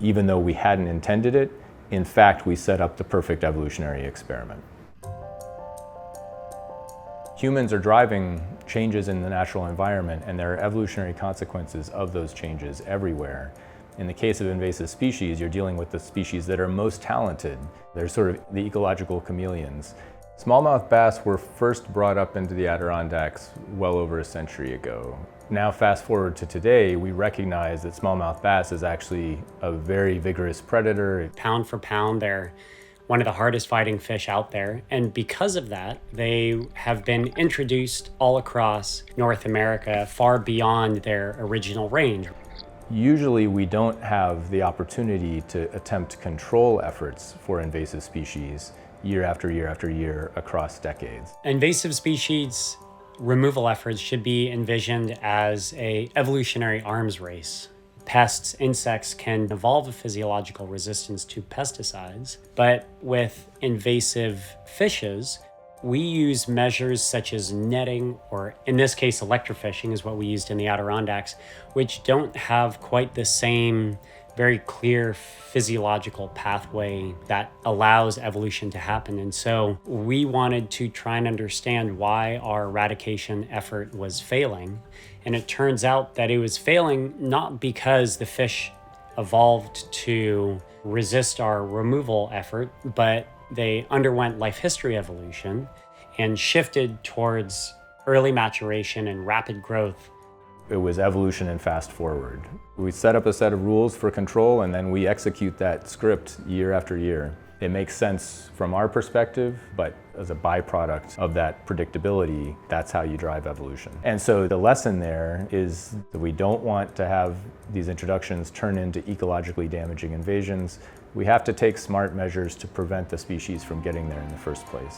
even though we hadn't intended it, in fact, we set up the perfect evolutionary experiment. Humans are driving changes in the natural environment, and there are evolutionary consequences of those changes everywhere. In the case of invasive species, you're dealing with the species that are most talented. They're sort of the ecological chameleons. Smallmouth bass were first brought up into the Adirondacks well over a century ago. Now fast forward to today, we recognize that smallmouth bass is actually a very vigorous predator. Pound for pound, they're one of the hardest fighting fish out there. And because of that, they have been introduced all across North America, far beyond their original range. Usually we don't have the opportunity to attempt control efforts for invasive species year after year after year across decades. Invasive species removal efforts should be envisioned as an evolutionary arms race. Pests, insects can evolve a physiological resistance to pesticides, but with invasive fishes, we use measures such as netting, or in this case, electrofishing is what we used in the Adirondacks, which don't have quite the same very clear physiological pathway that allows evolution to happen. And so we wanted to try and understand why our eradication effort was failing. And it turns out that it was failing not because the fish evolved to resist our removal effort, but they underwent life history evolution and shifted towards early maturation and rapid growth. It was evolution and fast forward. We set up a set of rules for control, and then we execute that script year after year. It makes sense from our perspective, but as a byproduct of that predictability, that's how you drive evolution. And so the lesson there is that we don't want to have these introductions turn into ecologically damaging invasions. We have to take smart measures to prevent the species from getting there in the first place.